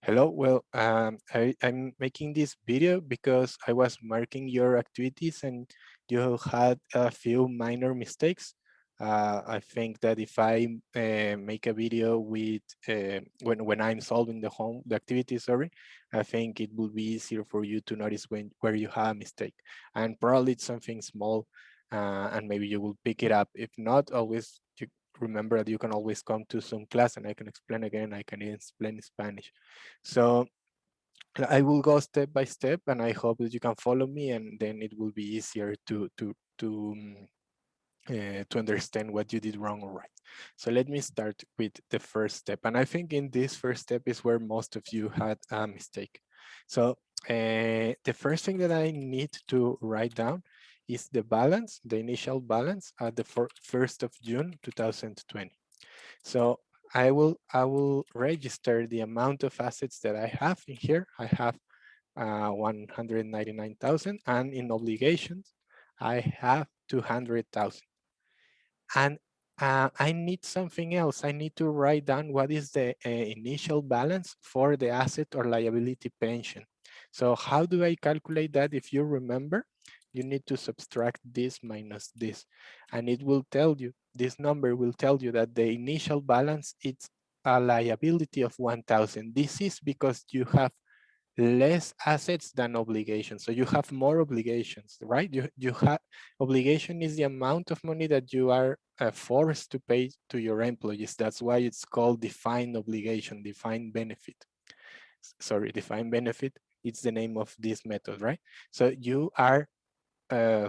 Hello. Well, I'm making this video because I was marking your activities and you had a few minor mistakes. I think that if I make a video with when I'm solving the activity, sorry, I think it will be easier for you to notice where you have a mistake, and probably it's something small, and maybe you will pick it up. If not, always you remember that you can always come to some class and I can explain again. I can even explain in Spanish. So I will go step by step, and I hope that you can follow me, and then it will be easier to understand what you did wrong or right. So let me start with the first step, and I think in this first step is where most of you had a mistake. So the first thing that I need to write down is the balance, the initial balance at the 1st of June 2020. So I will register the amount of assets that I have in here. I have 199,000, and in obligations, I have 200,000. And I need something else. I need to write down what is the initial balance for the asset or liability pension. So how do I calculate that? If you remember, you need to subtract this minus this, and it will tell you, this number will tell you that the initial balance is a liability of 1,000. This is because you have less assets than obligations. So you have more obligations, right? You have obligation is the amount of money that you are forced to pay to your employees. That's why it's called defined obligation, defined benefit. Sorry, defined benefit. It's the name of this method, right? So you are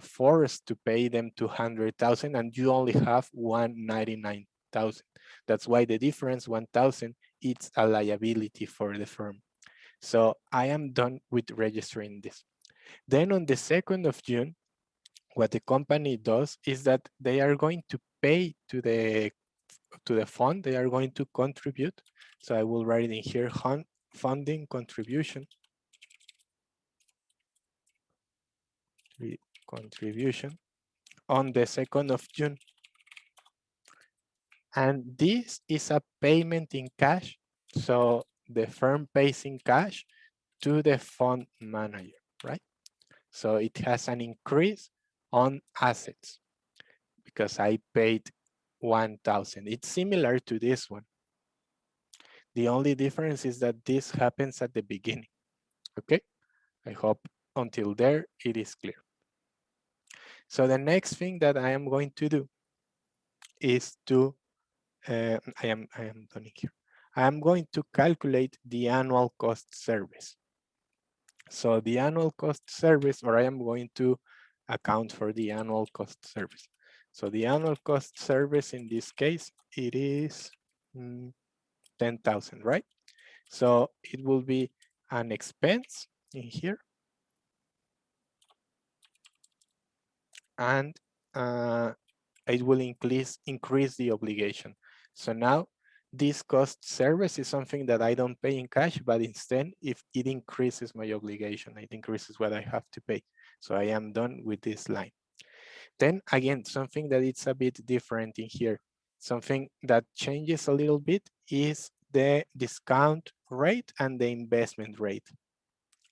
forced to pay them 200,000 and you only have 199,000. That's why the difference 1,000 it's a liability for the firm. So I am done with registering this. Then on the 2nd of June, what the company does is that they are going to pay to the fund, they are going to contribute. So I will write it in here, funding contribution, contribution on the 2nd of June. And this is a payment in cash. So the firm pays in cash to the fund manager, right? So it has an increase on assets because I paid 1,000. It's similar to this one. The only difference is that this happens at the beginning. Okay, I hope until there it is clear. So the next thing that I am going to do is to, I am done here. I am going to calculate the annual cost service. So the annual cost service, or I am going to account for the annual cost service. So the annual cost service in this case, it is 10,000, right? So it will be an expense in here, and it will increase the obligation. So now this cost service is something that I don't pay in cash, but instead, if it increases my obligation, it increases what I have to pay. So I am done with this line. Then again, something that it's a bit different in here, something that changes a little bit is the discount rate and the investment rate.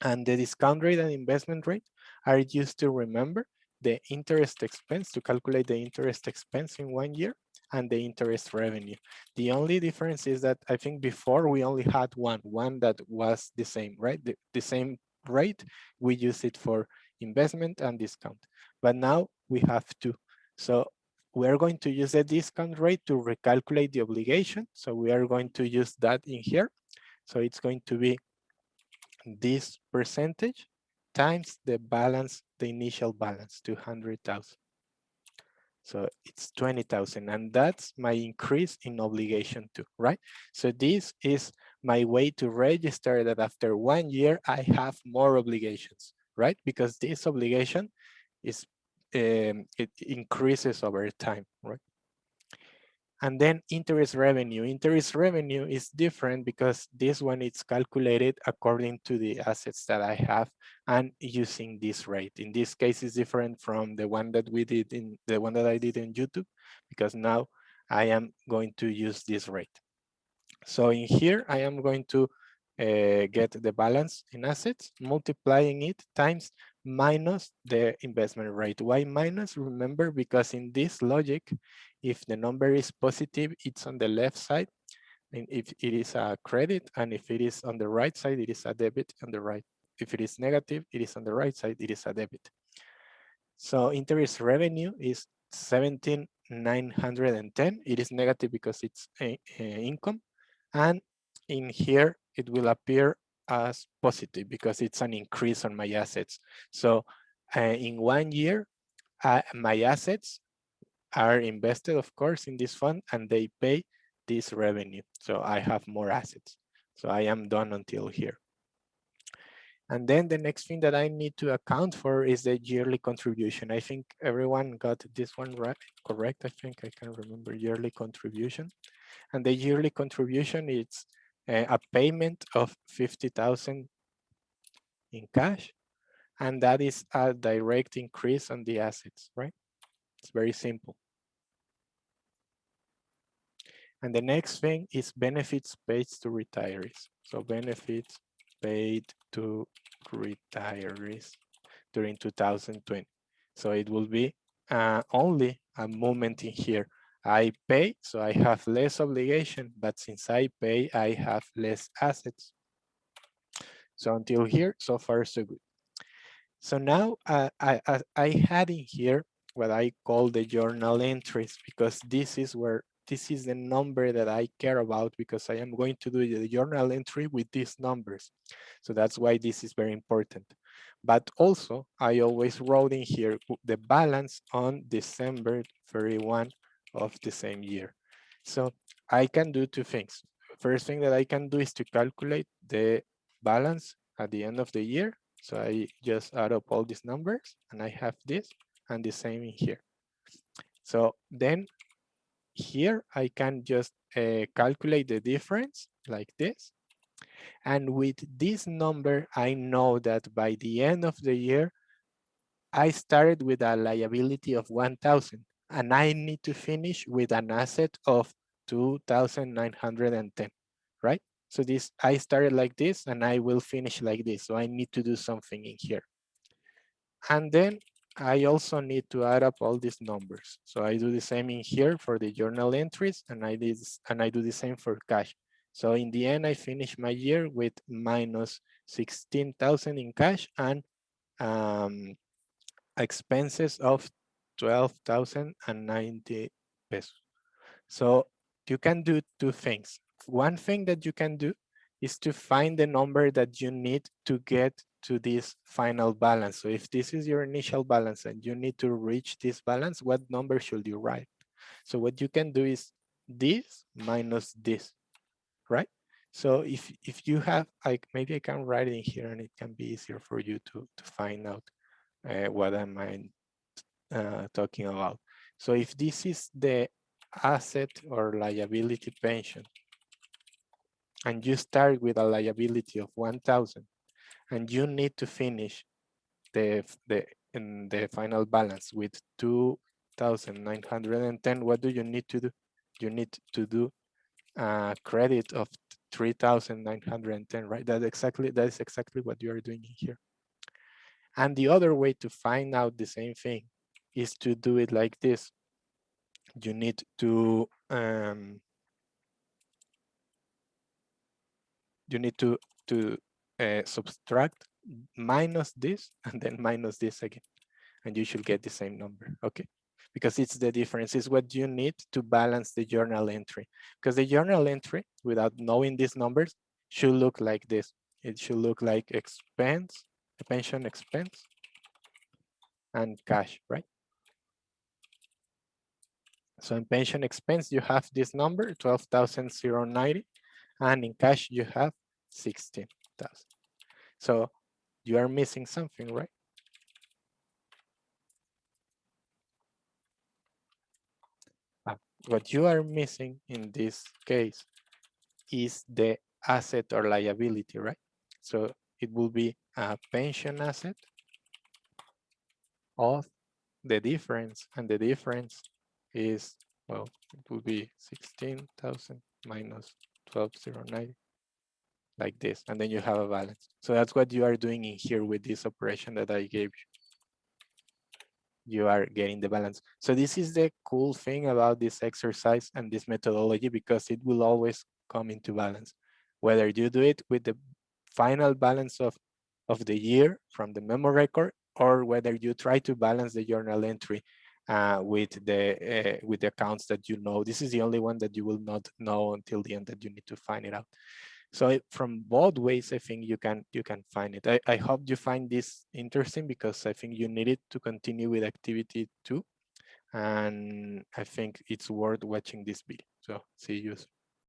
And the discount rate and investment rate are used to remember the interest expense, to calculate the interest expense in 1 year, and the interest revenue. The only difference is that I think before we only had one that was the same, right? The same rate, we use it for investment and discount. But now we have two. So we're going to use the discount rate to recalculate the obligation. So we are going to use that in here. So it's going to be this percentage times the balance, the initial balance, 200,000. So it's 20,000, and that's my increase in obligation too, right? So this is my way to register that after 1 year, I have more obligations, right? Because this obligation is, it increases over time, right? And then interest revenue. Interest revenue is different because this one is calculated according to the assets that I have and using this rate. In this case, it's different from the one that we did in the one that I did in YouTube, because now I am going to use this rate. So in here, I am going to get the balance in assets, multiplying it times minus the investment rate. Why minus? Remember, because in this logic, if the number is positive, it's on the left side, and if it is a credit, and if it is on the right side, it is a debit on the right. If it is negative, it is on the right side, it is a debit. So interest revenue is 17,910. It is negative because it's a income. And in here, it will appear as positive because it's an increase on my assets. So in 1 year, my assets are invested, of course, in this fund, and they pay this revenue. So I have more assets. So I am done until here. And then the next thing that I need to account for is the yearly contribution. I think everyone got this one right, correct? I think I can remember yearly contribution. And the yearly contribution is a payment of 50,000 in cash. And that is a direct increase on the assets, right? It's very simple. And the next thing is benefits paid to retirees. So benefits paid to retirees during 2020. So it will be only a movement in here. I pay, so I have less obligation, but since I pay, I have less assets. So until here, so far so good. So now I had in here what I call the journal entries, because this is the number that I care about, because I am going to do the journal entry with these numbers. So that's why this is very important. But also I always wrote in here the balance on December 31 of the same year. So I can do two things. First thing that I can do is to calculate the balance at the end of the year. So I just add up all these numbers and I have this and the same in here. So then here I can just calculate the difference like this. And with this number, I know that by the end of the year, I started with a liability of 1,000 and I need to finish with an asset of 2,910, right? So this, I started like this and I will finish like this. So I need to do something in here. And then I also need to add up all these numbers. So I do the same in here for the journal entries, and I do the same for cash. So in the end, I finish my year with minus 16,000 in cash and expenses of 12,090 pesos. So you can do two things. One thing that you can do is to find the number that you need to get to this final balance. So if this is your initial balance and you need to reach this balance, what number should you write? So what you can do is this minus this, right? So if you have, like, maybe I can write it in here and it can be easier for you to find out what am I talking about. So if this is the asset or liability pension, and you start with a liability of 1,000, and you need to finish in the final balance with 2,910, what do you need to do? You need to do a credit of 3,910, right? That is exactly what you are doing in here. And the other way to find out the same thing is to do it like this. You need to subtract minus this and then minus this again, and you should get the same number, okay? Because it's the difference, is what you need to balance the journal entry. Because the journal entry, without knowing these numbers, should look like this. It should look like expense, pension expense, and cash, right? So in pension expense, you have this number, 12,090, and in cash, you have 16,000. So you are missing something, right? What you are missing in this case is the asset or liability, right? So it will be a pension asset of the difference, and the difference is, well, it will be 16,000 minus 12,090 like this, and then you have a balance. So that's what you are doing in here with this operation that I gave you. You are getting the balance. So this is the cool thing about this exercise and this methodology, because it will always come into balance. Whether you do it with the final balance of the year from the memo record, or whether you try to balance the journal entry with the accounts that you know. This is the only one that you will not know until the end, that you need to find it out. So from both ways, I think you can find it. I hope you find this interesting, because I think you need it to continue with activity 2, and I think it's worth watching this video. So see you.